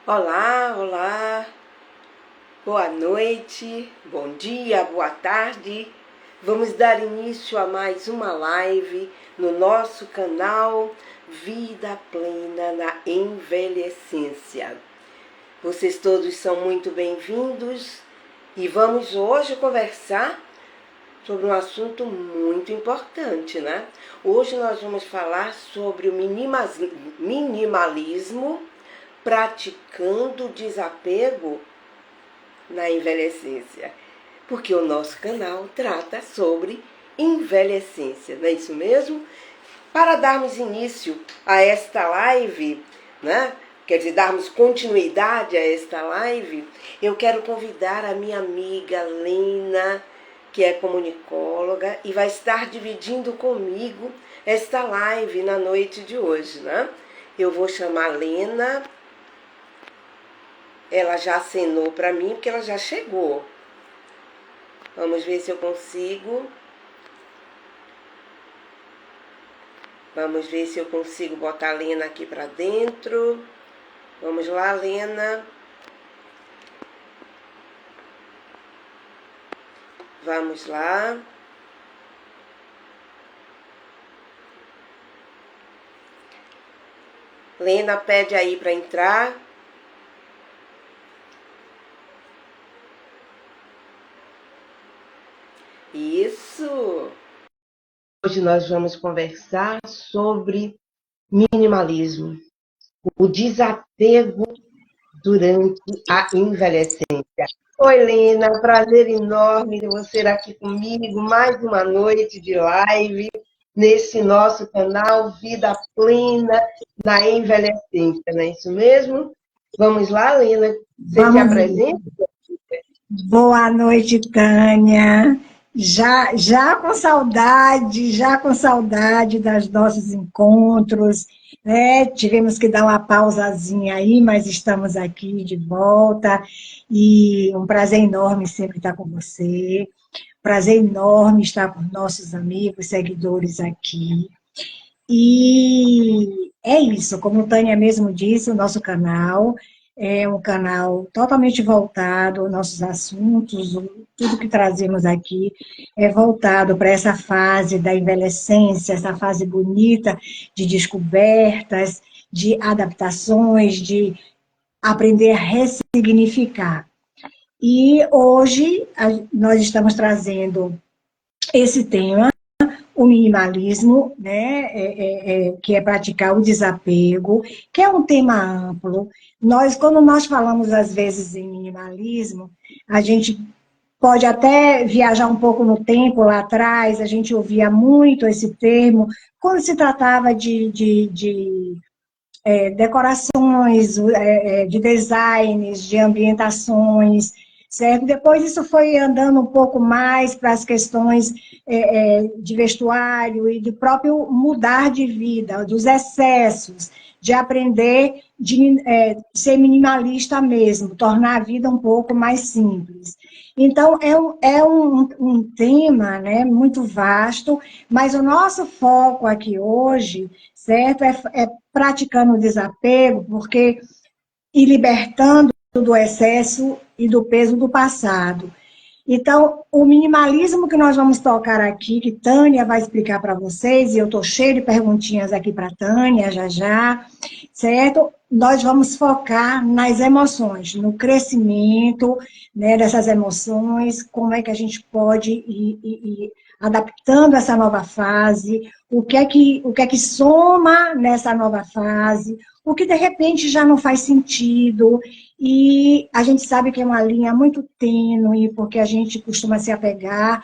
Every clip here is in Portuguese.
Olá, olá, boa noite, bom dia, boa tarde. Vamos dar início a mais uma live no nosso canal Vida Plena na Envelhecência. Vocês todos são muito bem-vindos e vamos hoje conversar sobre um assunto muito importante, né? Hoje nós vamos falar sobre o minimalismo praticando desapego na envelhecência, porque o nosso canal trata sobre envelhecência, não é isso mesmo? Para darmos início a esta live, né? Quer dizer, darmos continuidade a esta live, eu quero convidar a minha amiga Lena, que é comunicóloga e vai estar dividindo comigo esta live na noite de hoje, né? Eu vou chamar Lena. Ela já acenou para mim, porque ela já chegou. Vamos ver se eu consigo. Vamos ver se eu consigo botar a Lena aqui para dentro. Vamos lá, Lena. Vamos lá. Lena pede aí para entrar. Isso! Hoje nós vamos conversar sobre minimalismo, o desapego durante a envelhecência. Oi, Lena, prazer enorme de você aqui comigo, mais uma noite de live, nesse nosso canal Vida Plena na Envelhecência, não é isso mesmo? Vamos lá, Lena, você se apresenta? Boa noite, Tânia. Já com saudade dos nossos encontros, né? Tivemos que dar uma pausazinha aí, mas estamos aqui de volta e um prazer enorme sempre estar com você. Prazer enorme estar com nossos amigos, seguidores aqui. E é isso, como Tânia mesmo disse, o nosso canal é um canal totalmente voltado aos nossos assuntos, tudo que trazemos aqui é voltado para essa fase da envelhecência, essa fase bonita de descobertas, de adaptações, de aprender a ressignificar. E hoje nós estamos trazendo esse tema, o minimalismo, né, que é praticar o desapego, que é um tema amplo. Quando nós falamos, às vezes, em minimalismo, a gente pode até viajar um pouco no tempo, lá atrás, a gente ouvia muito esse termo, quando se tratava de decorações, de designs, de ambientações, certo? Depois isso foi andando um pouco mais para as questões de vestuário e de próprio mudar de vida, dos excessos, de aprender de ser minimalista mesmo, tornar a vida um pouco mais simples. Então, um tema, né, muito vasto, mas o nosso foco aqui hoje, certo, é praticando o desapego, porque e libertando do excesso e do peso do passado. Então, o minimalismo que nós vamos tocar aqui, que Tânia vai explicar para vocês, e eu estou cheio de perguntinhas aqui para Tânia já já, certo? Nós vamos focar nas emoções, no crescimento, né, dessas emoções, como é que a gente pode ir adaptando essa nova fase, o que é que soma nessa nova fase, o que de repente já não faz sentido, e a gente sabe que é uma linha muito tênue, porque a gente costuma se apegar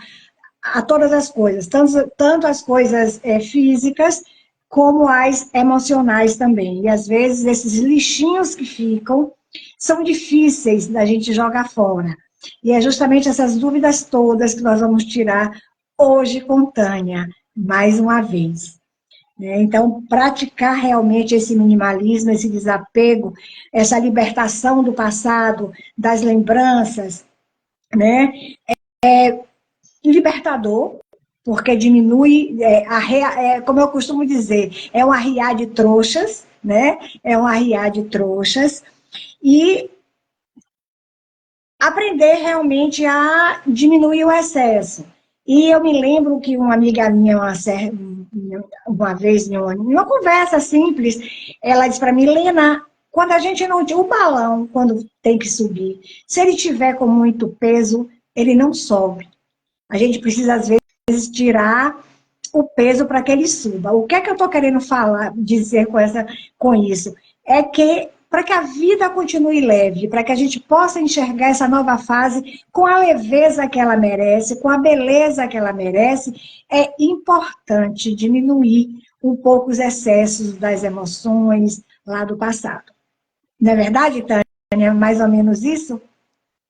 a todas as coisas, tanto as coisas físicas, como as emocionais também. E às vezes esses lixinhos que ficam são difíceis da gente jogar fora. E é justamente essas dúvidas todas que nós vamos tirar hoje com Tânia, mais uma vez. Então, praticar realmente esse minimalismo, esse desapego, essa libertação do passado, das lembranças, né? Libertador, porque diminui, como eu costumo dizer, é um arriar de trouxas, né? É um arriar de trouxas, e aprender realmente a diminuir o excesso. E eu me lembro que uma amiga minha, uma vez, numa conversa simples, ela disse para mim, Lena, quando a gente não... O balão, quando tem que subir, se ele tiver com muito peso, ele não sobe. A gente precisa, às vezes, tirar o peso para que ele suba. O que é que eu estou querendo falar, dizer com isso? É que para que a vida continue leve, para que a gente possa enxergar essa nova fase com a leveza que ela merece, com a beleza que ela merece, é importante diminuir um pouco os excessos das emoções lá do passado. Não é verdade, Tânia? Mais ou menos isso?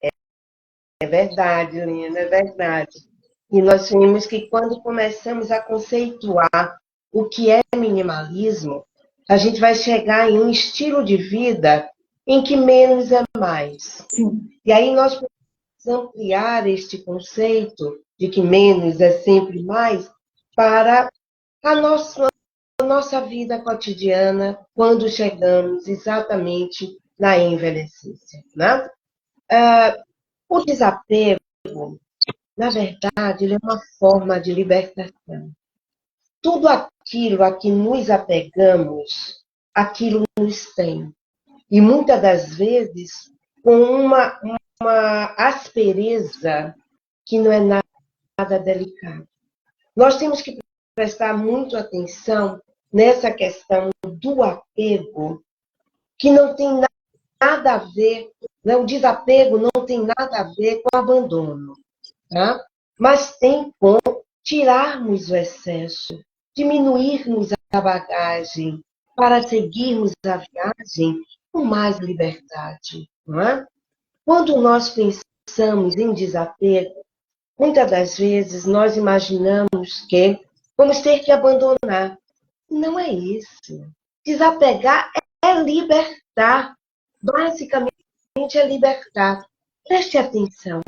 É verdade, Lina, é verdade. E nós vimos que quando começamos a conceituar o que é minimalismo, a gente vai chegar em um estilo de vida em que menos é mais. Sim. E aí nós podemos ampliar este conceito de que menos é sempre mais para a nossa vida cotidiana quando chegamos exatamente na envelhecência, né? O desapego, na verdade, ele é uma forma de libertação. Tudo aquilo a que nos apegamos, aquilo nos tem. E muitas das vezes com uma aspereza que não é nada delicada. Nós temos que prestar muito atenção nessa questão do apego, que não tem nada a ver, né? O desapego não tem nada a ver com o abandono, tá? Mas tem com tirarmos o excesso, diminuirmos a bagagem para seguirmos a viagem com mais liberdade. Não é? Quando nós pensamos em desapego, muitas das vezes nós imaginamos que vamos ter que abandonar. Não é isso. Desapegar é libertar. Basicamente é libertar. Preste atenção.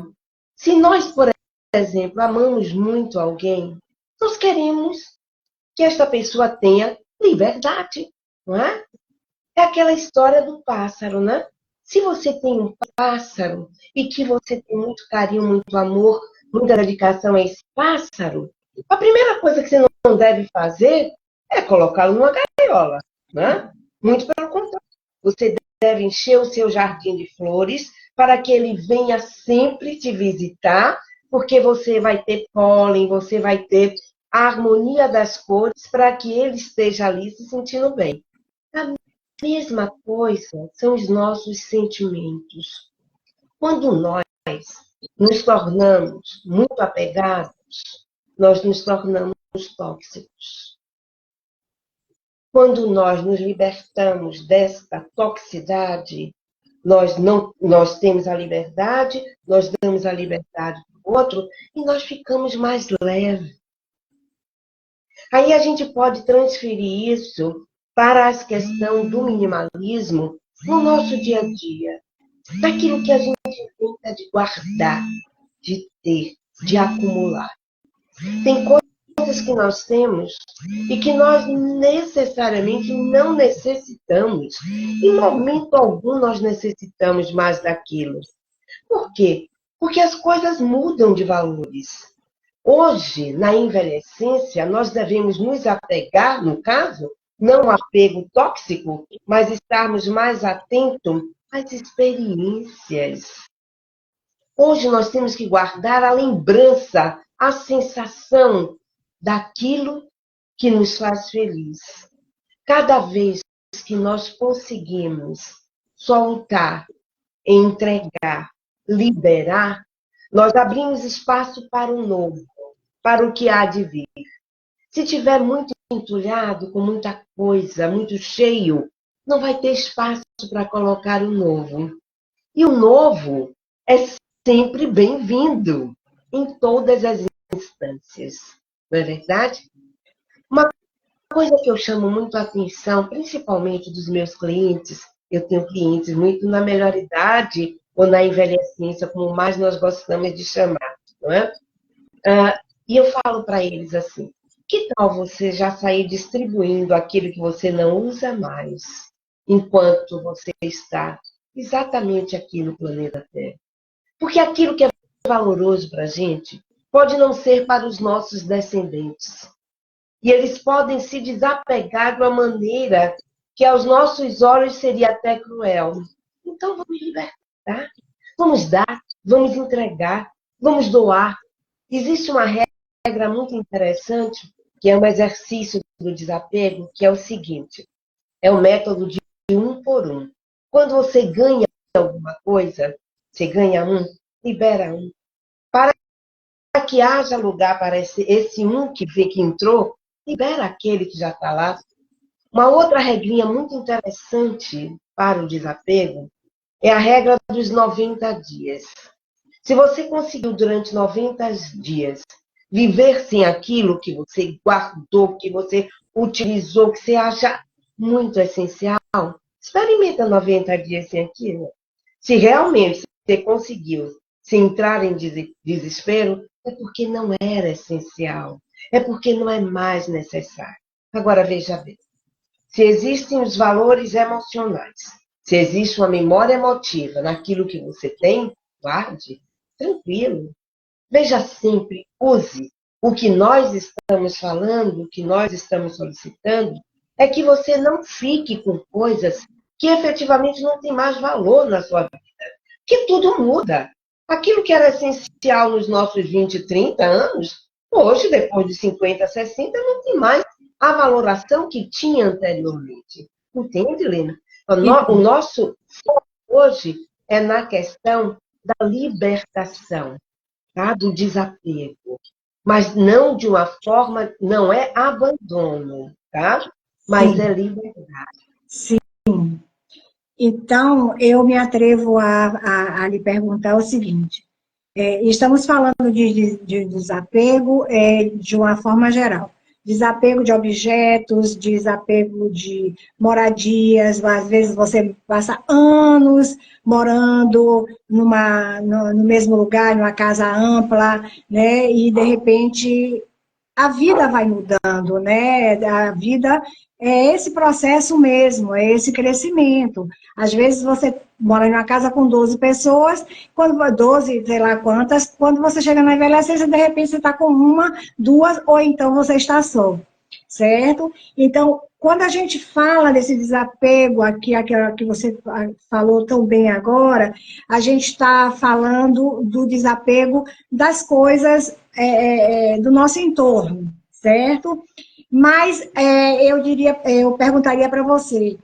Se nós, por exemplo, amamos muito alguém, nós queremos que esta pessoa tenha liberdade, não é? É aquela história do pássaro, né? Se você tem um pássaro e que você tem muito carinho, muito amor, muita dedicação a esse pássaro, a primeira coisa que você não deve fazer é colocá-lo numa gaiola, né? Muito pelo contrário. Você deve encher o seu jardim de flores para que ele venha sempre te visitar, porque você vai ter pólen, você vai ter a harmonia das cores para que ele esteja ali se sentindo bem. A mesma coisa são os nossos sentimentos. Quando nós nos tornamos muito apegados, nós nos tornamos tóxicos. Quando nós nos libertamos desta toxicidade, nós temos a liberdade, nós damos a liberdade para o outro e nós ficamos mais leves. Aí a gente pode transferir isso para a questão do minimalismo no nosso dia a dia. Daquilo que a gente tenta de guardar, de ter, de acumular. Tem coisas que nós temos e que nós necessariamente não necessitamos. Em momento algum nós necessitamos mais daquilo. Por quê? Porque as coisas mudam de valores. Hoje, na envelhecência, nós devemos nos apegar, no caso, não ao apego tóxico, mas estarmos mais atentos às experiências. Hoje nós temos que guardar a lembrança, a sensação daquilo que nos faz feliz. Cada vez que nós conseguimos soltar, entregar, liberar, nós abrimos espaço para o novo, para o que há de vir. Se tiver muito entulhado, com muita coisa, muito cheio, não vai ter espaço para colocar o novo. E o novo é sempre bem-vindo em todas as instâncias. Não é verdade? Uma coisa que eu chamo muito a atenção, principalmente dos meus clientes, eu tenho clientes muito na melhor idade ou na envelhecência, como mais nós gostamos de chamar, não é? E eu falo para eles assim, que tal você já sair distribuindo aquilo que você não usa mais, enquanto você está exatamente aqui no planeta Terra. Porque aquilo que é valoroso para a gente pode não ser para os nossos descendentes. E eles podem se desapegar de uma maneira que aos nossos olhos seria até cruel. Então vamos libertar, vamos dar, vamos entregar, vamos doar. Existe uma regra muito interessante, que é um exercício do desapego, que é o seguinte: é o método de um por um. Quando você ganha alguma coisa, você ganha um, libera um. Para que haja lugar para esse um que entrou, libera aquele que já está lá. Uma outra regrinha muito interessante para o desapego é a regra dos 90 dias. Se você conseguiu durante 90 dias viver sem aquilo que você guardou, que você utilizou, que você acha muito essencial, experimenta 90 dias sem aquilo. Se realmente você conseguiu se entrar em desespero, é porque não era essencial, é porque não é mais necessário. Agora veja bem, se existem os valores emocionais, se existe uma memória emotiva naquilo que você tem, guarde, tranquilo. Veja sempre, use. O que nós estamos falando, o que nós estamos solicitando, é que você não fique com coisas que efetivamente não têm mais valor na sua vida. Que tudo muda. Aquilo que era essencial nos nossos 20, 30 anos, hoje, depois de 50, 60, não tem mais a valoração que tinha anteriormente. Entende, Helena? O nosso foco hoje é na questão da libertação, tá? Do desapego. Mas não de uma forma, não é abandono, tá? Mas Sim, é liberdade. sim. Então, eu me atrevo a lhe perguntar o seguinte: estamos falando de desapego de uma forma geral. Desapego de objetos, desapego de moradias, às vezes você passa anos morando no mesmo lugar, numa casa ampla, né? E de repente a vida vai mudando, né? A vida é esse processo mesmo, é esse crescimento. Às vezes você mora em uma casa com 12 pessoas, quando 12, sei lá quantas, quando você chega na envelhecência, de repente você está com uma, duas, ou então você está só, certo? Então, quando a gente fala desse desapego aqui, aquela que você falou tão bem agora, a gente está falando do desapego das coisas do nosso entorno, certo? Mas eu perguntaria para você,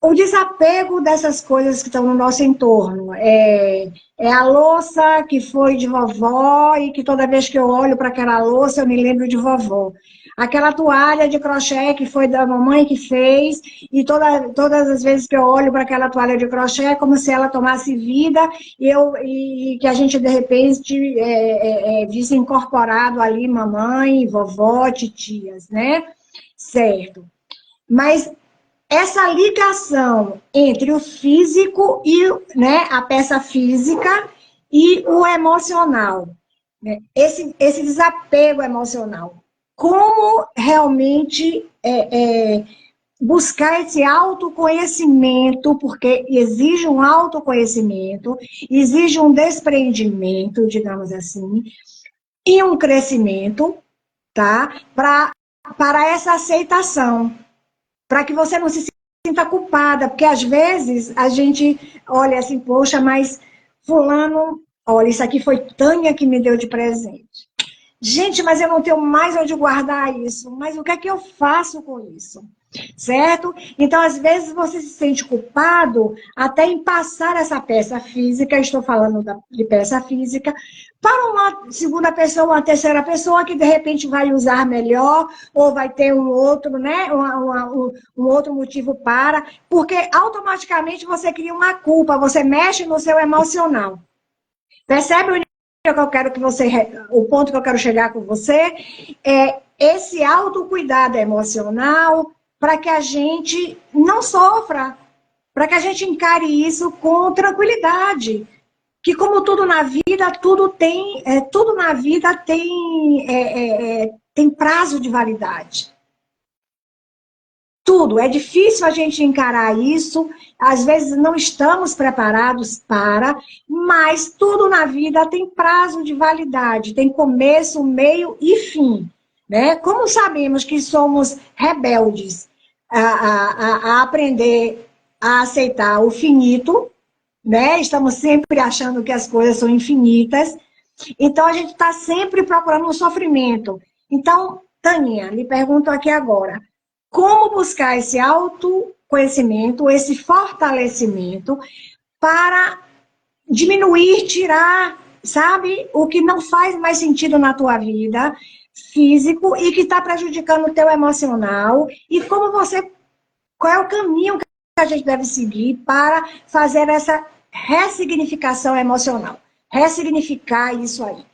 o desapego dessas coisas que estão no nosso entorno é a louça que foi de vovó e que toda vez que eu olho para aquela louça eu me lembro de vovó. Aquela toalha de crochê que foi da mamãe que fez e todas as vezes que eu olho para aquela toalha de crochê é como se ela tomasse vida e que a gente de repente visse incorporado ali mamãe, vovó, titias, né? Certo. Mas essa ligação entre o físico e, né, a peça física e o emocional, né? Esse desapego emocional. Como realmente buscar esse autoconhecimento, porque exige um autoconhecimento, exige um desprendimento, digamos assim, e um crescimento, tá? Para essa aceitação, para que você não se sinta culpada, porque às vezes a gente olha assim, poxa, mas fulano, olha, isso aqui foi Tânia que me deu de presente. Gente, mas eu não tenho mais onde guardar isso. Mas o que é que eu faço com isso? Certo? Então, às vezes, você se sente culpado até em passar essa peça física, estou falando de peça física, para uma segunda pessoa, uma terceira pessoa que de repente vai usar melhor, ou vai ter um outro, né? Um outro motivo para, porque automaticamente você cria uma culpa, você mexe no seu emocional. Percebe o que eu quero que você, o ponto que eu quero chegar com você é esse autocuidado emocional para que a gente não sofra, para que a gente encare isso com tranquilidade. Que como tudo na vida, tudo na vida tem prazo de validade. tudo. É difícil a gente encarar isso, às vezes não estamos preparados para, mas tudo na vida tem prazo de validade, tem começo, meio e fim. Né? Como sabemos que somos rebeldes a aprender a aceitar o finito, né? Estamos sempre achando que as coisas são infinitas, então a gente está sempre procurando um sofrimento. Então, Taninha, lhe pergunto aqui agora, como buscar esse autoconhecimento, esse fortalecimento para diminuir, tirar, sabe, o que não faz mais sentido na tua vida físico e que está prejudicando o teu emocional, e como você, qual é o caminho que a gente deve seguir para fazer essa ressignificação emocional, ressignificar isso aí.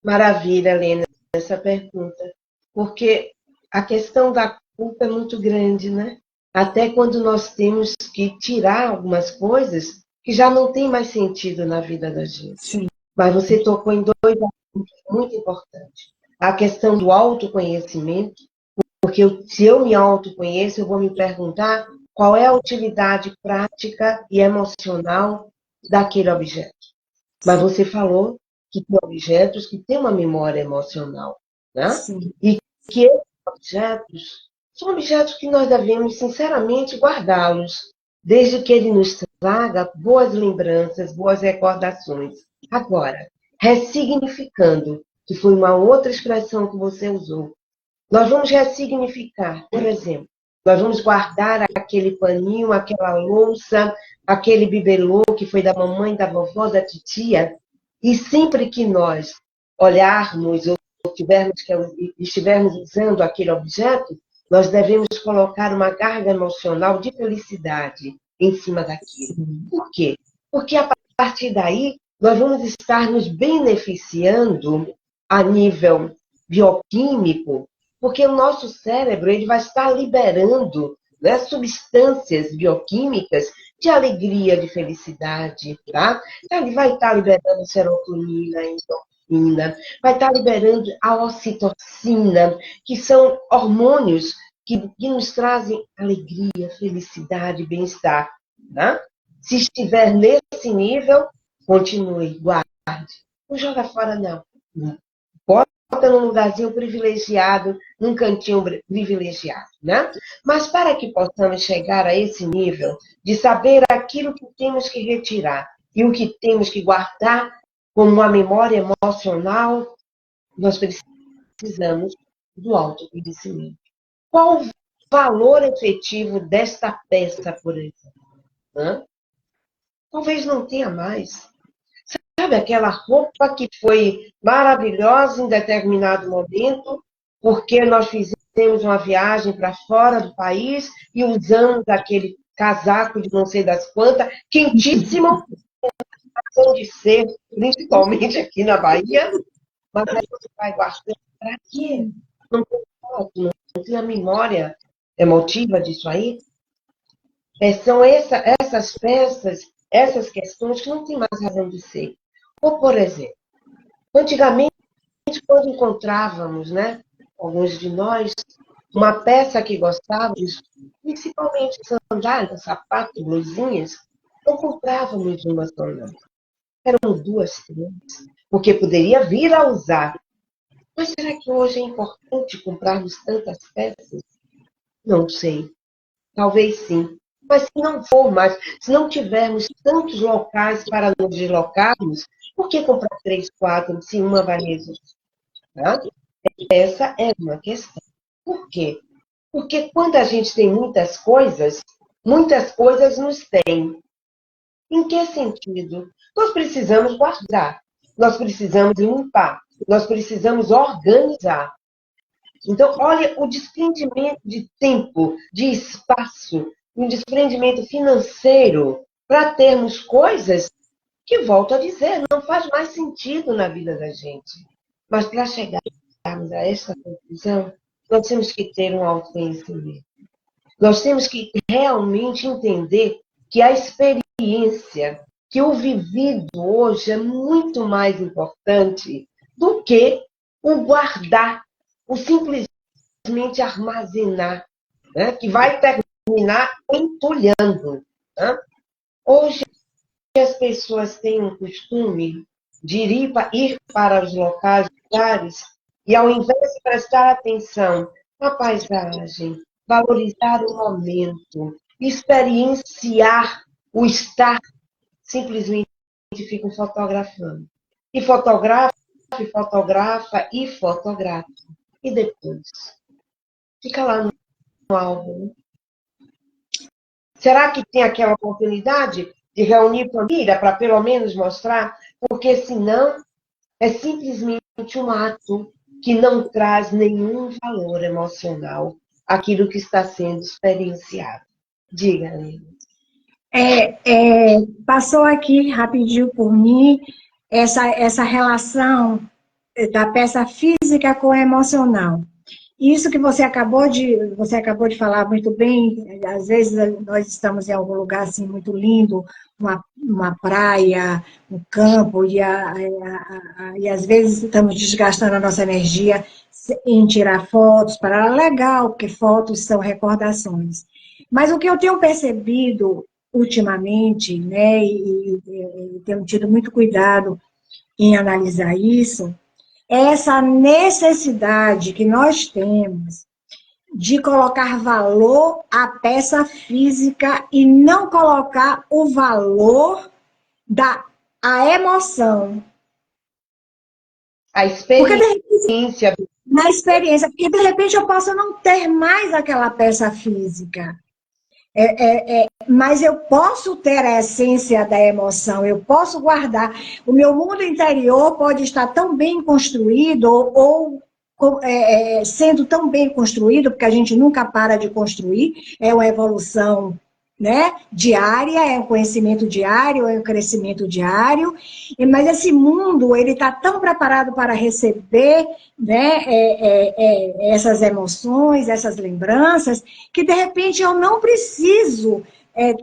Maravilha, Helena, essa pergunta. Porque a questão da culpa é muito grande, né? Até quando nós temos que tirar algumas coisas que já não tem mais sentido na vida da gente. Sim. Mas você tocou em dois assuntos muito importantes. A questão do autoconhecimento, porque se eu me autoconheço, eu vou me perguntar qual é a utilidade prática e emocional daquele objeto. Mas você falou que tem objetos que têm uma memória emocional, né? Sim. E que esses objetos são objetos que nós devemos, sinceramente, guardá-los, desde que ele nos traga boas lembranças, boas recordações. Agora, ressignificando, que foi uma outra expressão que você usou, nós vamos ressignificar, por exemplo, nós vamos guardar aquele paninho, aquela louça, aquele bibelô que foi da mamãe, da vovó, da titia, e sempre que nós olharmos ou estivermos usando aquele objeto, nós devemos colocar uma carga emocional de felicidade em cima daquilo. Por quê? Porque a partir daí nós vamos estar nos beneficiando a nível bioquímico, porque o nosso cérebro ele vai estar liberando, né, substâncias bioquímicas de alegria, de felicidade, tá? Ele vai estar liberando serotonina, endorfina, vai estar liberando a ocitocina, que são hormônios que nos trazem alegria, felicidade, bem-estar, tá? Se estiver nesse nível, continue, guarde. Não joga fora, não. Bota num lugarzinho privilegiado, num cantinho privilegiado, né? Mas para que possamos chegar a esse nível de saber aquilo que temos que retirar e o que temos que guardar como uma memória emocional, nós precisamos do autoconhecimento. Qual o valor efetivo desta peça, por exemplo? Talvez não tenha mais. Sabe aquela roupa que foi maravilhosa em determinado momento, porque nós fizemos uma viagem para fora do país e usamos aquele casaco de não sei das quantas, quentíssimo, de ser, principalmente aqui na Bahia, mas aí você vai guardando para quê? Não tem foto, não tem a memória emotiva disso aí? São essas peças, essas questões que não têm mais razão de ser. Ou, por exemplo, antigamente, quando encontrávamos, né, alguns de nós, uma peça que gostávamos, principalmente sandálias, sapatos, blusinhas, não comprávamos uma só, não. Eram duas, três, porque poderia vir a usar. Mas será que hoje é importante comprarmos tantas peças? Não sei. Talvez sim. Mas se não for mais, se não tivermos tantos locais para nos deslocarmos, por que comprar 3, 4, se uma vai resolver? Tá? Essa é uma questão. Por quê? Porque quando a gente tem muitas coisas nos têm. Em que sentido? Nós precisamos guardar, nós precisamos limpar, nós precisamos organizar. Então, olha o desprendimento de tempo, de espaço, um desprendimento financeiro para termos coisas que, volto a dizer, não faz mais sentido na vida da gente. Mas para chegarmos a essa conclusão, nós temos que ter um autoconhecimento. Nós temos que realmente entender que a experiência, que o vivido hoje é muito mais importante do que o guardar, o simplesmente armazenar. né, que vai terminar entulhando. Né? Hoje, as pessoas têm um costume de ir para os locais, lugares, e ao invés de prestar atenção na paisagem, valorizar o momento, experienciar o estar, simplesmente ficam fotografando. E fotografa, e fotografa, e fotografa. E depois? Fica lá no álbum. Será que tem aquela oportunidade de reunir família para pelo menos mostrar? Porque senão é simplesmente um ato que não traz nenhum valor emocional àquilo que está sendo experienciado. Diga, Aline. Passou aqui rapidinho por mim essa relação da peça física com a emocional. Isso que você acabou de falar muito bem, às vezes nós estamos em algum lugar assim muito lindo, uma praia, um campo, e às vezes estamos desgastando a nossa energia em tirar fotos, para legal, porque fotos são recordações. Mas o que eu tenho percebido ultimamente, né, e tenho tido muito cuidado em analisar isso, é essa necessidade que nós temos de colocar valor à peça física e não colocar o valor a emoção. A experiência. Na experiência, porque de repente eu posso não ter mais aquela peça física. Mas eu posso ter a essência da emoção, eu posso guardar. O meu mundo interior pode estar tão bem construído, ou sendo tão bem construído, porque a gente nunca para de construir, é uma evolução, né, diária, é um conhecimento diário, é um crescimento diário, mas esse mundo ele está tão preparado para receber, né, essas emoções, essas lembranças, que de repente eu não preciso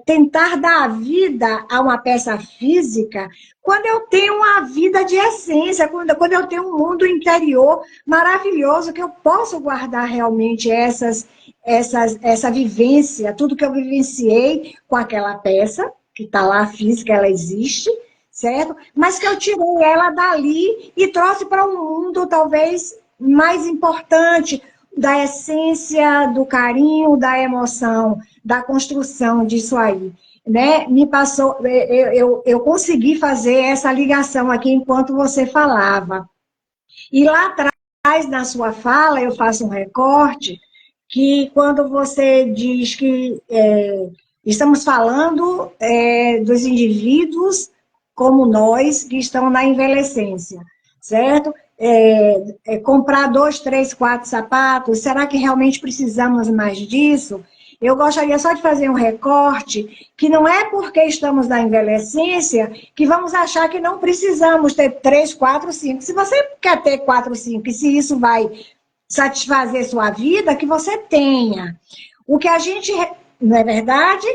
tentar dar a vida a uma peça física quando eu tenho uma vida de essência, quando eu tenho um mundo interior maravilhoso, que eu posso guardar realmente essa vivência, tudo que eu vivenciei com aquela peça, que está lá física, ela existe, certo? Mas que eu tirei ela dali e trouxe para um mundo talvez mais importante, da essência, do carinho, da emoção, da construção disso aí. Né? Me passou, eu consegui fazer essa ligação aqui enquanto você falava. E lá atrás, na sua fala, eu faço um recorte, que quando você diz que estamos falando dos indivíduos como nós, que estão na envelhecência, certo? Comprar 2, 3, 4 sapatos, será que realmente precisamos mais disso? Eu gostaria só de fazer um recorte, que não é porque estamos na envelhecência que vamos achar que não precisamos ter 3, 4, 5. Se você quer ter 4, 5, e se isso vai satisfazer sua vida, que você tenha. O que a gente, não é verdade?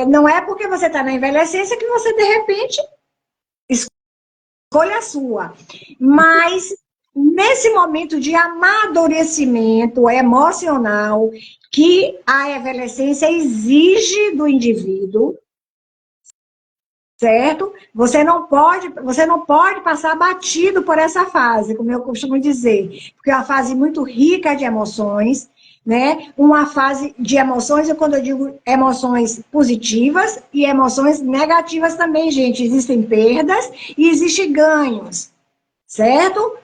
Não é porque você está na envelhecência que você, de repente, escolha a sua. Mas, nesse momento de amadurecimento emocional que a envelhecência exige do indivíduo, certo? Você não pode passar batido por essa fase, como eu costumo dizer, porque é uma fase muito rica de emoções, né? Uma fase de emoções, e quando eu digo emoções positivas e emoções negativas também, gente, existem perdas e existem ganhos, certo?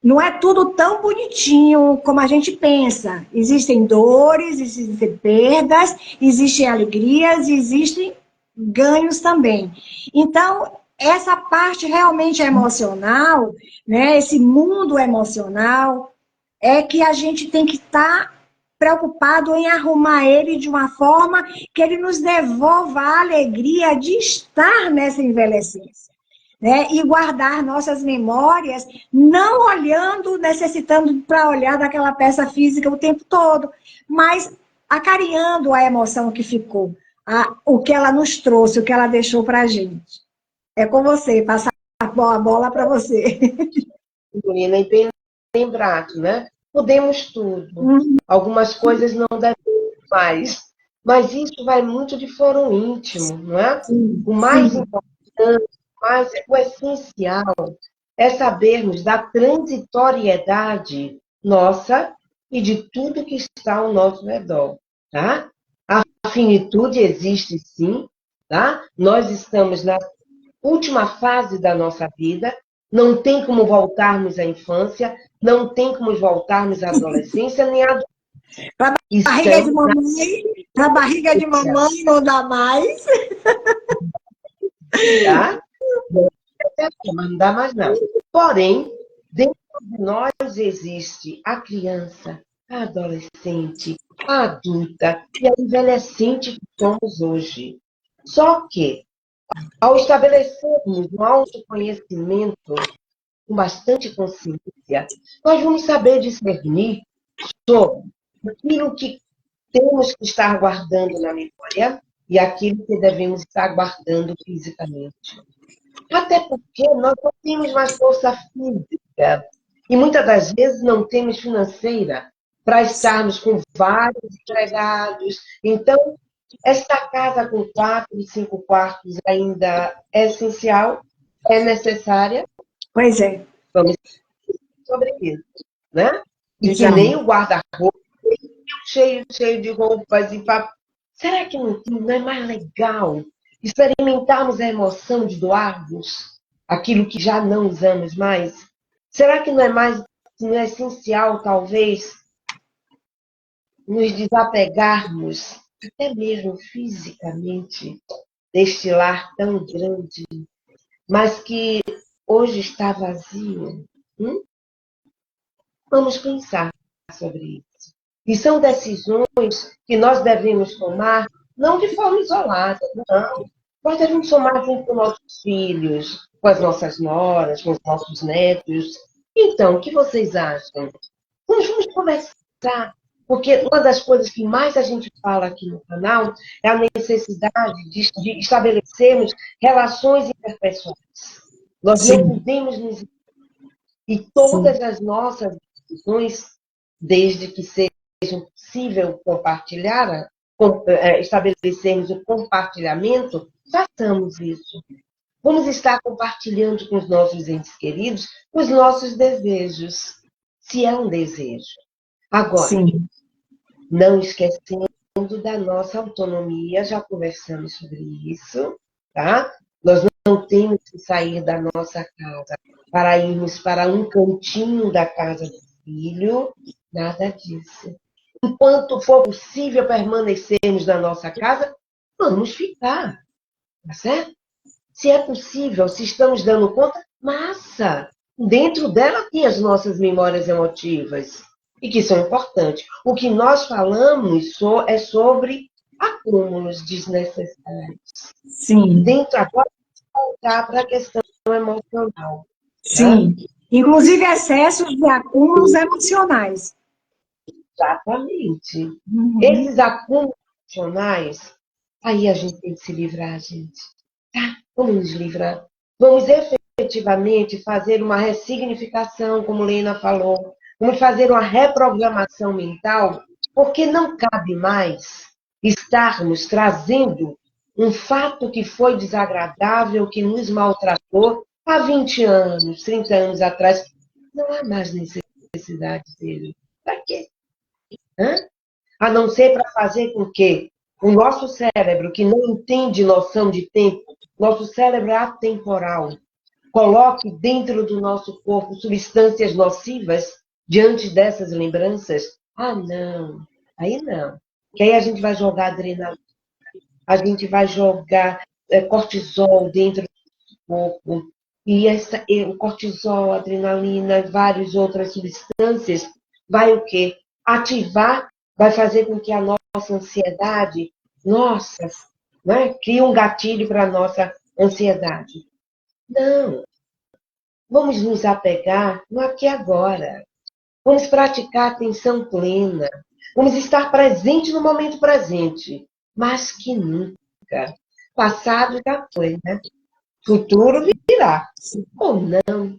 Não é tudo tão bonitinho como a gente pensa. Existem dores, existem perdas, existem alegrias, existem ganhos também. Então, essa parte realmente emocional, né, esse mundo emocional, é que a gente tem que estar preocupado em arrumar ele de uma forma que ele nos devolva a alegria de estar nessa envelhecência, né, e guardar nossas memórias, não olhando, necessitando para olhar daquela peça física o tempo todo, mas acarinhando a emoção que ficou, o que ela nos trouxe, o que ela deixou para a gente. É com você, passar a bola para você. Menina, e bem lembrado, né? Podemos tudo. Algumas coisas não devemos mais. Mas isso vai muito de foro íntimo, não é? Sim, O mais sim. importante, o essencial, é sabermos da transitoriedade nossa e de tudo que está ao nosso redor, tá? A finitude existe sim, tá? Nós estamos na última fase da nossa vida, não tem como voltarmos à infância, não tem como voltarmos à adolescência, nem à Para barriga de estamos na mamãe, para barriga de social, mamãe não dá mais. tá? Mas não dá mais não. Porém, dentro de nós existe a criança, a adolescente, a adulta e a envelhecente que somos hoje. Só que, ao estabelecermos um autoconhecimento com bastante consciência, nós vamos saber discernir sobre aquilo que temos que estar guardando na memória e aquilo que devemos estar guardando fisicamente. Até porque nós não temos mais força física e muitas das vezes não temos financeira para estarmos com vários empregados. Então, esta casa com 4, 5 quartos ainda é essencial, é necessária, Pois é, vamos sobre isso, né? E que nem exato. o guarda-roupa cheio de roupas e papo. Será que não é mais legal experimentarmos a emoção de doarmos aquilo que já não usamos mais? Será que não é essencial, talvez, nos desapegarmos, até mesmo fisicamente, deste lar tão grande, mas que hoje está vazio? Hum? Vamos pensar sobre isso. E são decisões que nós devemos tomar, não de forma isolada, não. Nós devemos tomar junto com nossos filhos, com as nossas noras, com os nossos netos. Então, o que vocês acham? Vamos conversar. Porque uma das coisas que mais a gente fala aqui no canal é a necessidade de estabelecermos relações interpessoais. Nós não Sim, podemos nos e sim, todas as nossas decisões, desde que seja possível compartilhar, estabelecermos o compartilhamento, façamos isso. Vamos estar compartilhando com os nossos entes queridos os nossos desejos, se é um desejo. Agora, sim, não esquecendo da nossa autonomia, já conversamos sobre isso, tá? Nós não temos que sair da nossa casa para irmos para um cantinho da casa do filho, nada disso. Enquanto for possível permanecermos na nossa casa, vamos ficar, tá certo? Se é possível, se estamos dando conta, massa! Dentro dela tem as nossas memórias emotivas, e que são importantes. O que nós falamos é sobre acúmulos desnecessários. sim, Dentro agora, voltar para a questão emocional. Tá? sim. Inclusive excessos de acúmulos emocionais. Exatamente. Uhum. Esses acúmulos emocionais, aí a gente tem que se livrar, gente. Tá? Vamos nos livrar. Vamos efetivamente fazer uma ressignificação, como Lena falou. Vamos fazer uma reprogramação mental, porque não cabe mais estarmos trazendo um fato que foi desagradável, que nos maltratou há 20 anos, 30 anos atrás. Não há mais necessidade dele. Para quê? Hã? A não ser para fazer com que o nosso cérebro, que não entende noção de tempo, nosso cérebro é atemporal, coloque dentro do nosso corpo substâncias nocivas diante dessas lembranças. Ah, não. Aí não. Que aí a gente vai jogar adrenalina, a gente vai jogar cortisol dentro do corpo. E o cortisol, a adrenalina, várias outras substâncias, vai o quê? Ativar, vai fazer com que a nossa ansiedade, nossa, né, crie um gatilho para a nossa ansiedade. Não, vamos nos apegar no aqui e agora. Vamos praticar atenção plena. Vamos estar presente no momento presente. Mais que nunca. Passado já foi, né? Futuro virá. Ou não.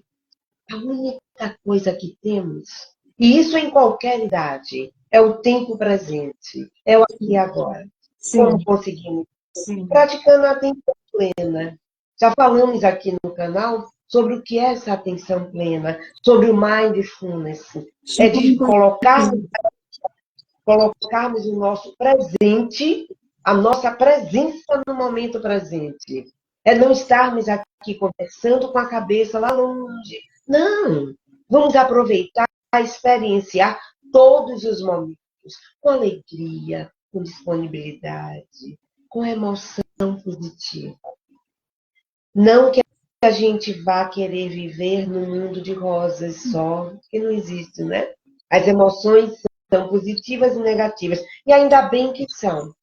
A única coisa que temos, e isso em qualquer idade, é o tempo presente, é o aqui e agora. Sim, Como conseguimos? sim. Praticando a atenção plena. Já falamos aqui no canal sobre o que é essa atenção plena, sobre o mindfulness. É Super de importante. colocarmos o nosso presente, a nossa presença no momento presente. É não estarmos aqui conversando com a cabeça lá longe. Não! Vamos aproveitar, experienciar todos os momentos, com alegria, com disponibilidade, com emoção positiva. Não que a gente vá querer viver num mundo de rosas só, que não existe, né? As emoções são positivas e negativas. E ainda bem que são,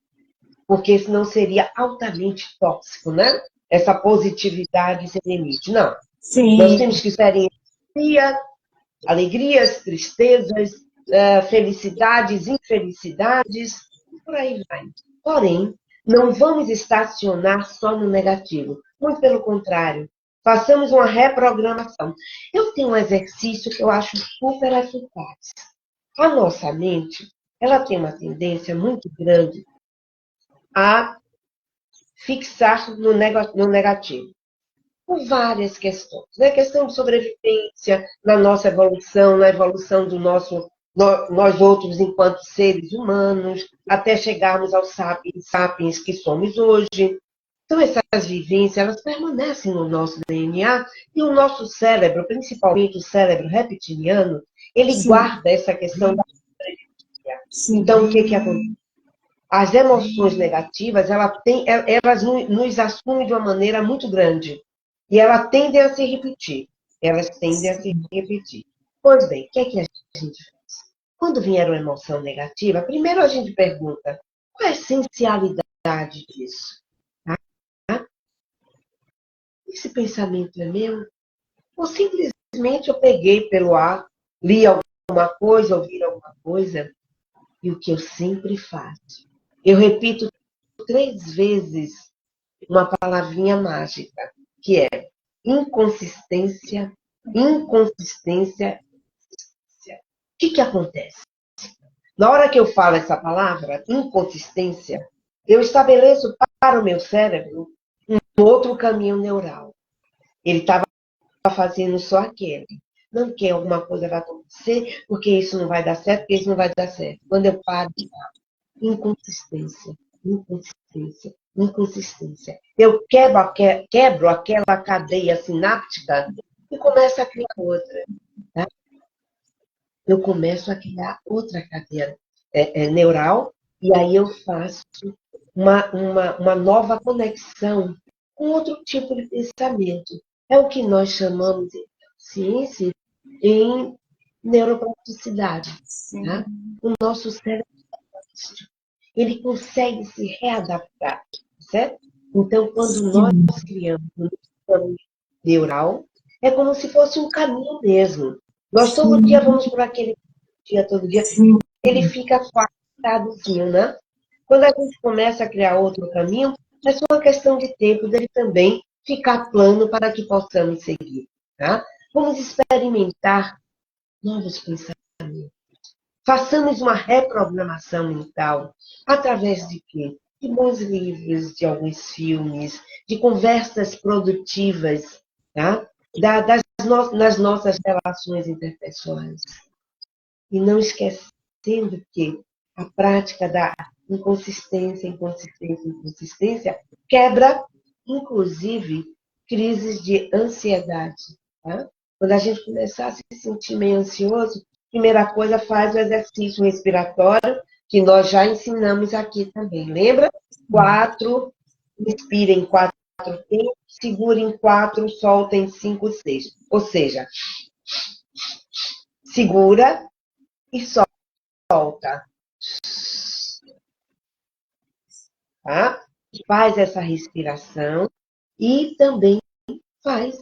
porque senão seria altamente tóxico, né? Essa positividade sem limite. Não. Nós Sim, temos que experienciar alegrias, tristezas, felicidades, infelicidades, por aí vai. Porém, não vamos estacionar só no negativo. Muito pelo contrário, façamos uma reprogramação. Eu tenho um exercício que eu acho super eficaz. A nossa mente, ela tem uma tendência muito grande a fixar no negativo, por várias questões. Né? Questão de sobrevivência, na nossa evolução, na evolução do nosso, nós outros enquanto seres humanos, até chegarmos aos sapiens que somos hoje. Então, essas vivências, elas permanecem no nosso DNA e o nosso cérebro, principalmente o cérebro reptiliano, ele sim, guarda essa questão da sobrevivência. sim, Então, o que acontece? As emoções negativas, elas nos assumem de uma maneira muito grande. E elas tendem a se repetir. Elas tendem a se repetir. Pois bem, o que é que a gente faz? Quando vier uma emoção negativa, primeiro a gente pergunta, qual é a essencialidade disso? Tá? Esse pensamento é meu? Ou simplesmente eu peguei pelo ar, li alguma coisa, ouvi alguma coisa, e o que eu sempre faço? Eu repito 3 vezes uma palavrinha mágica, que é inconsistência, inconsistência. O que acontece? Na hora que eu falo essa palavra, inconsistência, eu estabeleço para o meu cérebro um outro caminho neural. Ele estava fazendo só aquele. Não quer alguma coisa vai acontecer, porque isso não vai dar certo, porque isso não vai dar certo. Quando eu paro, inconsistência, inconsistência, inconsistência. Eu quebro aquela cadeia sináptica e começo a criar outra. Tá? Eu começo a criar outra cadeia neural e aí eu faço uma nova conexão com outro tipo de pensamento. É o que nós chamamos de ciência em neuroplasticidade. sim, Tá? O nosso cérebro ele consegue se readaptar, certo? Então, quando nós sim, criamos um caminho neural, é como se fosse um caminho mesmo. Nós todo dia sim, vamos por aquele dia, todo dia, sim, ele fica quadradozinho, né? Quando a gente começa a criar outro caminho, é só uma questão de tempo dele também ficar plano para que possamos seguir, tá? Vamos experimentar novos pensamentos. Façamos uma reprogramação mental através de quê? De bons livros, de alguns filmes, de conversas produtivas, tá? Nas nossas relações interpessoais. E não esquecendo que a prática da inconsistência, inconsistência, inconsistência quebra, inclusive, crises de ansiedade. Tá? Quando a gente começar a se sentir meio ansioso, primeira coisa, faz o exercício respiratório, que nós já ensinamos aqui também. Lembra? 4, inspira em 4 tempos, segura em 4, solta em 5, 6. Ou seja, segura e solta. Tá? Faz essa respiração e também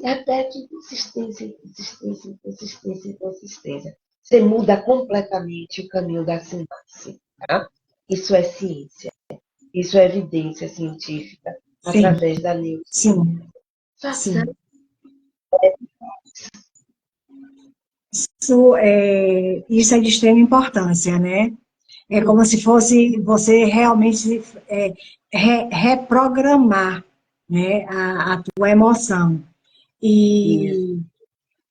repete inconsistência, inconsistência, inconsistência, inconsistência. Você muda completamente o caminho da sinapse. Tá? Isso é ciência. Isso é evidência científica sim, através da neurociência. sim, Faça. sim. Isso é de extrema importância, né? É como se fosse você realmente reprogramar, né, a tua emoção. E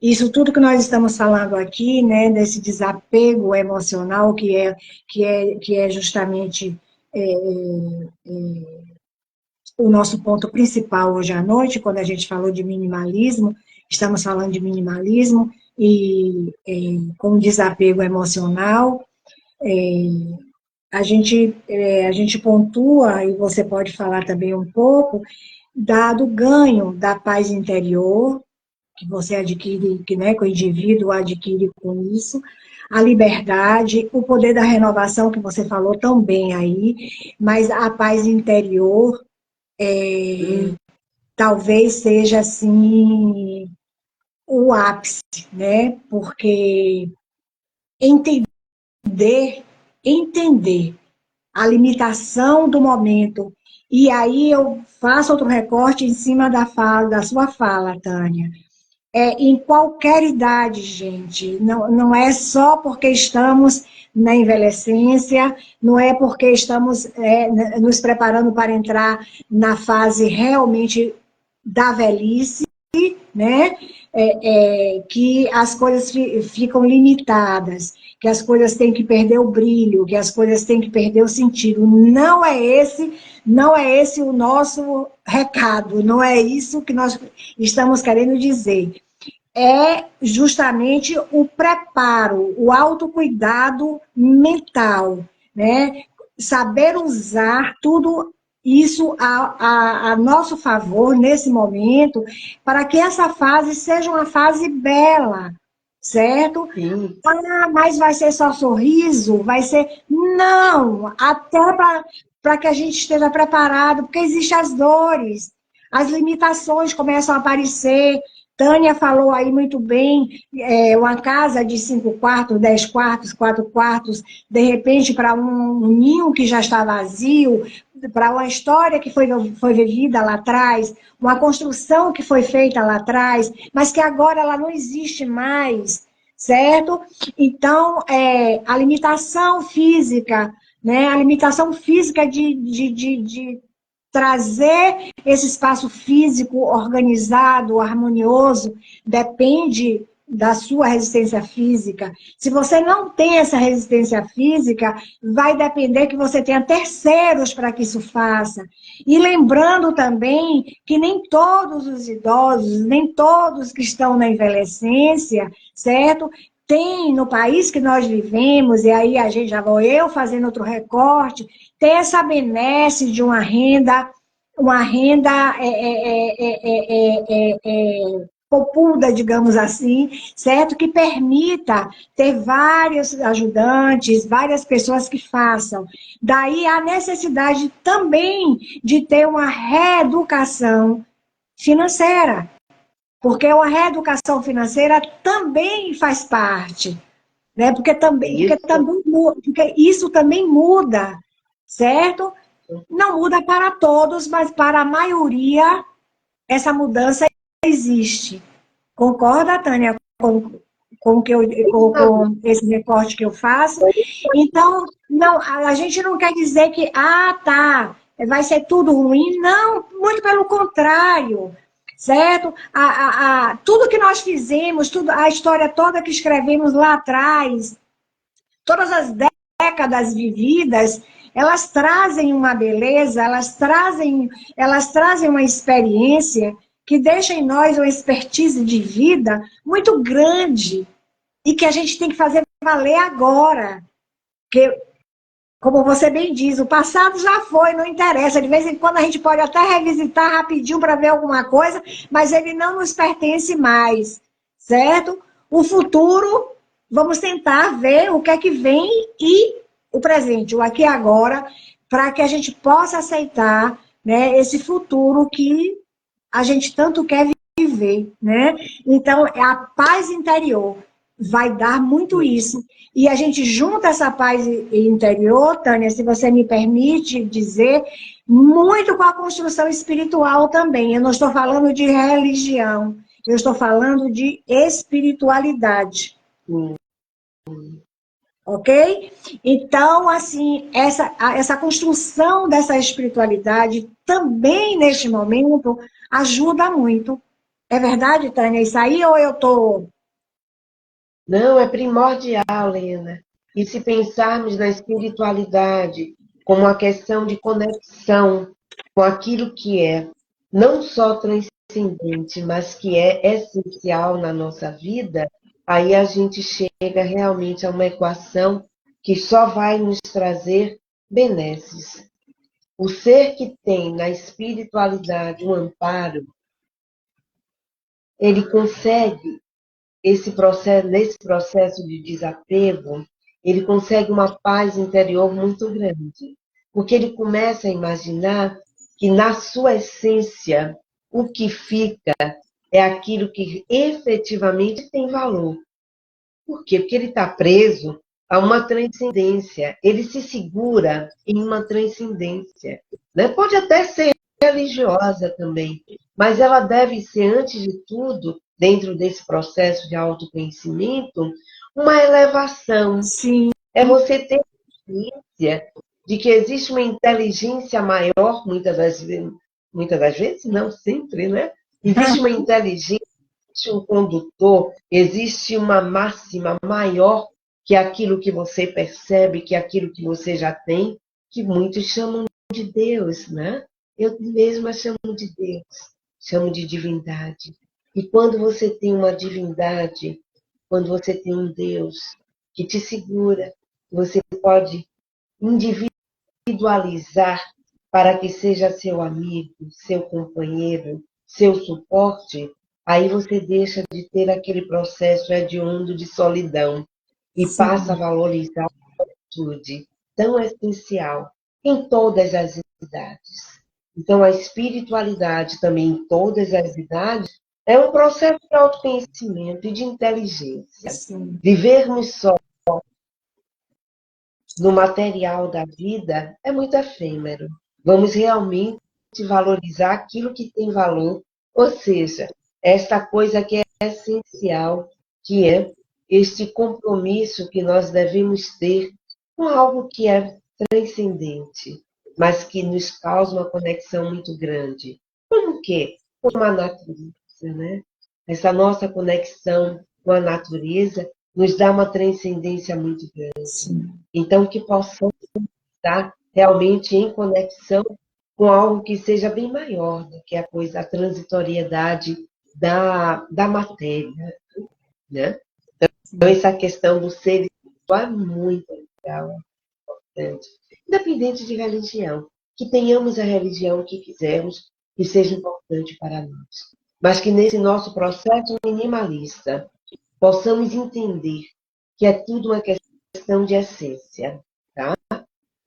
isso tudo que nós estamos falando aqui, né, desse desapego emocional, que é justamente o nosso ponto principal hoje à noite, quando a gente falou de minimalismo, estamos falando de minimalismo e com desapego emocional. A gente pontua, e você pode falar também um pouco, do ganho da paz interior, que você adquire, né, que o indivíduo adquire com isso, a liberdade, o poder da renovação, que você falou tão bem aí, mas a paz interior talvez seja, assim, o ápice, né? Porque entender a limitação do momento. E aí eu faço outro recorte em cima da sua fala, Tânia. Em qualquer idade, gente. Não é só porque estamos na envelhecência, não é porque estamos nos preparando para entrar na fase realmente da velhice, né? Que as coisas ficam limitadas, que as coisas têm que perder o brilho, que as coisas têm que perder o sentido. Não é esse o nosso recado, não é isso que nós estamos querendo dizer. É justamente o preparo, o autocuidado mental, né? Saber usar tudo isso a nosso favor nesse momento, para que essa fase seja uma fase bela, certo? Sim. Ah, mas vai ser só sorriso? Vai ser... Não, até para que a gente esteja preparado, porque existem as dores, as limitações começam a aparecer. Tânia falou aí muito bem, uma casa de 5 quartos, 10 quartos, 4 quartos, de repente para um ninho que já está vazio, para uma história que foi vivida lá atrás, uma construção que foi feita lá atrás, mas que agora ela não existe mais, certo? Então, a limitação física, né? A limitação física de trazer esse espaço físico organizado, harmonioso, depende da sua resistência física. Se você não tem essa resistência física, vai depender que você tenha terceiros para que isso faça. E lembrando também que nem todos os idosos, nem todos que estão na envelhecência, certo? Tem no país que nós vivemos, e aí a gente já vou eu fazendo outro recorte, tem essa benesse de uma renda popuda, digamos assim, certo? Que permita ter vários ajudantes, várias pessoas que façam. Daí a necessidade também de ter uma reeducação financeira, porque uma reeducação financeira também faz parte, né? Porque isso também muda, certo? Não muda para todos, mas para a maioria essa mudança existe. Concorda, Tânia, com esse recorte que eu faço? Então, não, a gente não quer dizer que, vai ser tudo ruim. Não, muito pelo contrário, certo? Tudo que nós fizemos, a história toda que escrevemos lá atrás, todas as décadas vividas, elas trazem uma beleza, elas trazem uma experiência que deixa em nós uma expertise de vida muito grande e que a gente tem que fazer valer agora. Porque, como você bem diz, o passado já foi, não interessa. De vez em quando a gente pode até revisitar rapidinho para ver alguma coisa, mas ele não nos pertence mais, certo? O futuro, vamos tentar ver o que é que vem e o presente, o aqui e agora, para que a gente possa aceitar, né, esse futuro que a gente tanto quer viver, né? Então, a paz interior vai dar muito isso. E a gente junta essa paz interior, Tânia, se você me permite dizer, muito com a construção espiritual também. Eu não estou falando de religião, eu estou falando de espiritualidade. ok? Então, assim, essa construção dessa espiritualidade também, neste momento, ajuda muito. É verdade, Tânia, isso aí ou eu estou... Não, é primordial, Lena. E se pensarmos na espiritualidade como uma questão de conexão com aquilo que é não só transcendente, mas que é essencial na nossa vida, aí a gente chega realmente a uma equação que só vai nos trazer benesses. O ser que tem na espiritualidade um amparo, ele consegue nesse processo de desapego, ele consegue uma paz interior muito grande, porque ele começa a imaginar que na sua essência o que fica é aquilo que efetivamente tem valor. Por quê? Porque ele está preso a uma transcendência, ele se segura em uma transcendência. Né? Pode até ser religiosa também, mas ela deve ser, antes de tudo, dentro desse processo de autoconhecimento, uma elevação. Sim, É você ter consciência de que existe uma inteligência maior, muitas das vezes, não sempre, né? Existe uma inteligência, existe um condutor, existe uma máxima maior que aquilo que você percebe, que aquilo que você já tem, que muitos chamam de Deus, né? Eu mesma chamo de Deus, chamo de divindade. E quando você tem uma divindade, quando você tem um Deus que te segura, você pode individualizar para que seja seu amigo, seu companheiro, seu suporte, aí você deixa de ter aquele processo hediondo de solidão e passa a sim, valorizar a atitude tão essencial em todas as idades. Então, a espiritualidade também em todas as idades é um processo de autoconhecimento e de inteligência. sim, Vivermos só no material da vida é muito efêmero. Vamos realmente valorizar aquilo que tem valor, ou seja, esta coisa que é essencial, que é este compromisso que nós devemos ter com algo que é transcendente, mas que nos causa uma conexão muito grande. Como que? Com a natureza, né? Essa nossa conexão com a natureza nos dá uma transcendência muito grande. sim. Então, que possamos estar realmente em conexão com algo que seja bem maior do que a transitoriedade da matéria, né? Então, essa questão do ser espiritual é muito legal, é importante. Independente de religião, que tenhamos a religião que quisermos, que seja importante para nós. Mas que nesse nosso processo minimalista, possamos entender que é tudo uma questão de essência, tá?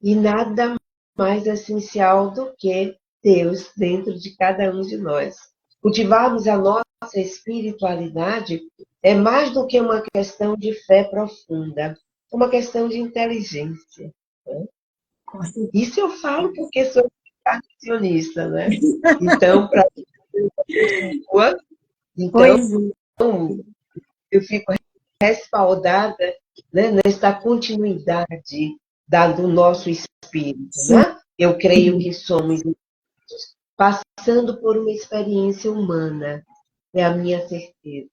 E nada mais essencial do que Deus dentro de cada um de nós. Cultivarmos a nossa espiritualidade é mais do que uma questão de fé profunda, é uma questão de inteligência. Né? Com certeza. Isso eu falo porque sou cartesionista, né? Então, para então Pois é. eu fico respaldada, né, nessa continuidade do nosso espírito. Sim, Né? Eu creio que somos passando por uma experiência humana, é a minha certeza.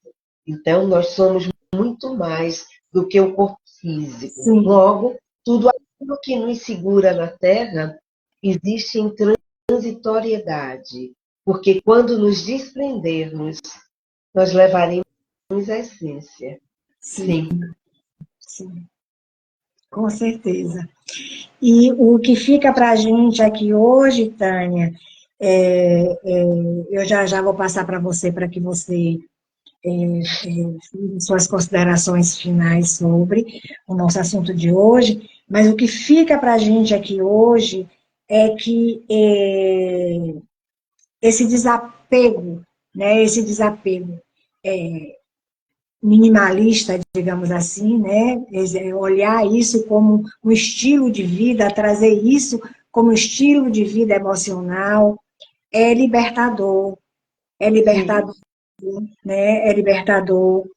Então, nós somos muito mais do que o corpo físico. sim, Logo, tudo aquilo que nos segura na Terra existe em transitoriedade, porque quando nos desprendermos, nós levaremos a essência. sim, Sim. sim, com certeza. E o que fica para a gente aqui hoje, Tânia, eu já vou passar para que você suas considerações finais sobre o nosso assunto de hoje, mas o que fica para a gente aqui hoje é que esse desapego, né, esse desapego minimalista, digamos assim, né, olhar isso como um estilo de vida, trazer isso como estilo de vida emocional, libertador, é Sim. libertador, né, é libertador,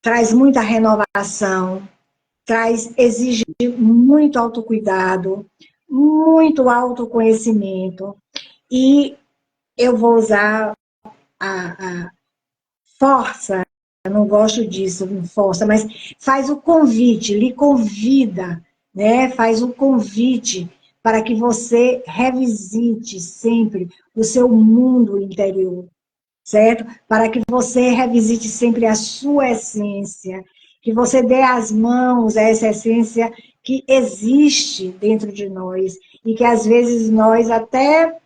traz muita renovação, exige muito autocuidado, muito autoconhecimento, e eu vou usar a força, eu não gosto disso, força, mas faz o convite, lhe convida, né? Faz o convite para que você revisite sempre o seu mundo interior, certo? Para que você revisite sempre a sua essência, que você dê as mãos a essa essência que existe dentro de nós e que às vezes nós até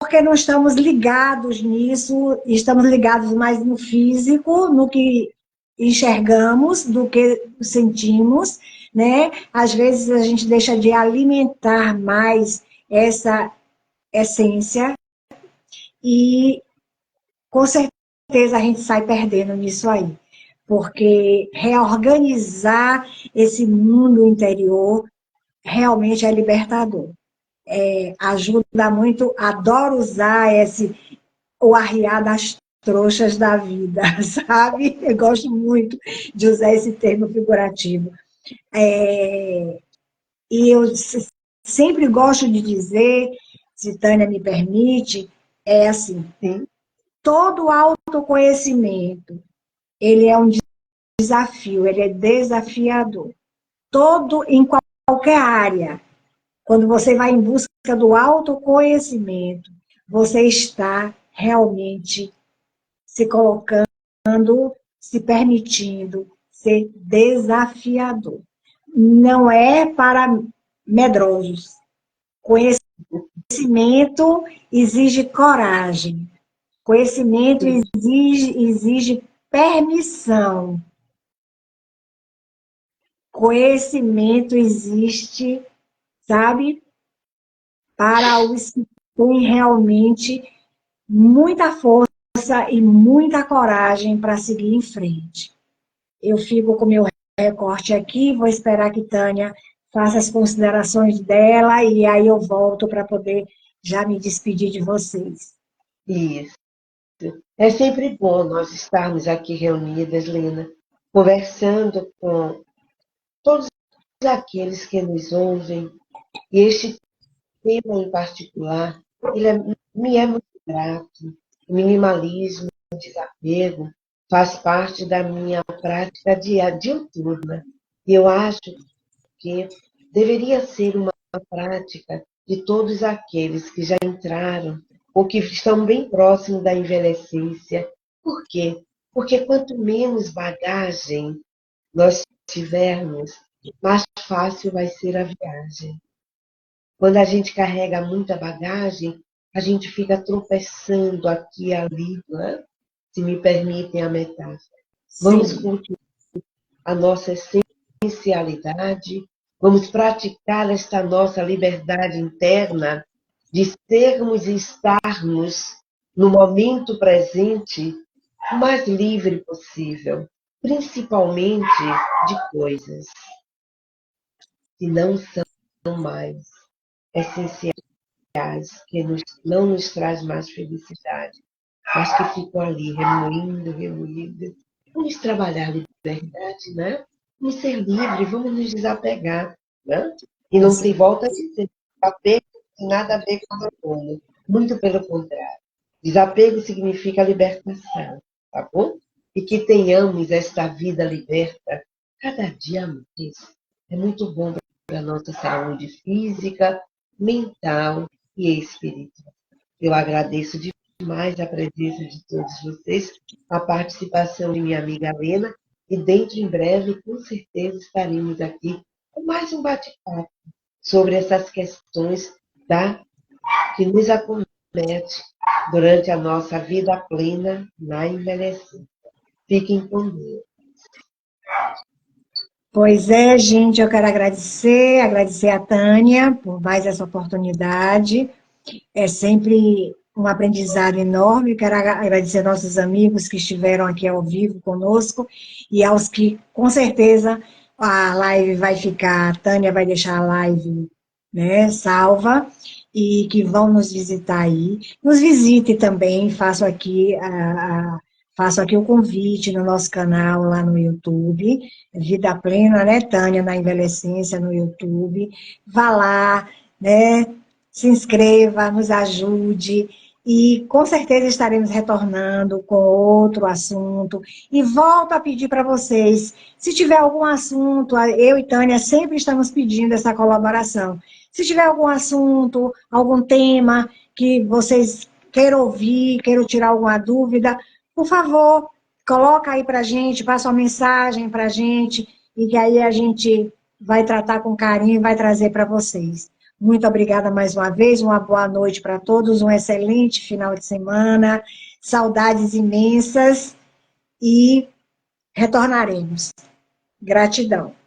porque não estamos ligados nisso, estamos ligados mais no físico, no que enxergamos, do que sentimos, né? Às vezes a gente deixa de alimentar mais essa essência e com certeza a gente sai perdendo nisso aí, porque reorganizar esse mundo interior realmente é libertador. Ajuda muito, adoro usar o arriar das trouxas da vida, sabe? Eu gosto muito de usar esse termo figurativo. E eu sempre gosto de dizer, se Tânia me permite, é assim, Sim. todo autoconhecimento, ele é um desafio, ele é desafiador. Em qualquer área, quando você vai em busca do autoconhecimento, você está realmente se colocando, se permitindo ser desafiador. Não é para medrosos. Conhecimento exige coragem. Conhecimento exige permissão. Conhecimento existe, sabe, para os que têm realmente muita força e muita coragem para seguir em frente. Eu fico com o meu recorte aqui, vou esperar que Tânia faça as considerações dela e aí eu volto para poder já me despedir de vocês. Isso. É sempre bom nós estarmos aqui reunidas, Lina, conversando com todos aqueles que nos ouvem. E este tema em particular, me é muito grato. O minimalismo, o desapego, faz parte da minha prática diuturna. E eu acho que deveria ser uma prática de todos aqueles que já entraram ou que estão bem próximos da envelhecência. Por quê? Porque quanto menos bagagem nós tivermos, mais fácil vai ser a viagem. Quando a gente carrega muita bagagem, a gente fica tropeçando aqui e ali, né? Se me permitem a metáfora. Vamos Sim. cultivar a nossa essencialidade, vamos praticar esta nossa liberdade interna de sermos e estarmos no momento presente o mais livre possível, principalmente de coisas que não são mais essenciais, que não nos traz mais felicidade, mas que ficam ali remoído. Vamos trabalhar a liberdade, né? Vamos ser livres, vamos nos desapegar, né? E não tem volta a dizer, desapego tem nada a ver com abandono. Muito pelo contrário. Desapego significa libertação, tá bom? E que tenhamos esta vida liberta cada dia mais. É muito bom para a nossa saúde física, mental e espiritual. Eu agradeço demais a presença de todos vocês, a participação de minha amiga Lena, e dentro em breve, com certeza, estaremos aqui com mais um bate-papo sobre essas questões que nos acomete durante a nossa vida plena na envelhecência. Fiquem com Deus. Pois é, gente, eu quero agradecer a Tânia por mais essa oportunidade. É sempre um aprendizado enorme. Quero agradecer nossos amigos que estiveram aqui ao vivo conosco e aos que, com certeza, a live vai ficar, a Tânia vai deixar a live, né, salva, e que vão nos visitar aí. Nos visite também, faço aqui faço aqui o convite no nosso canal lá no YouTube, Vida Plena, né, Tânia, na Envelhecência no YouTube. Vá lá, né, se inscreva, nos ajude, e com certeza estaremos retornando com outro assunto. E volto a pedir para vocês, se tiver algum assunto, eu e Tânia sempre estamos pedindo essa colaboração. Se tiver algum assunto, algum tema que vocês queiram ouvir, queiram tirar alguma dúvida, por favor, coloca aí para a gente, passa uma mensagem para a gente, e que aí a gente vai tratar com carinho e vai trazer para vocês. Muito obrigada mais uma vez, uma boa noite para todos, um excelente final de semana, saudades imensas, e retornaremos. Gratidão.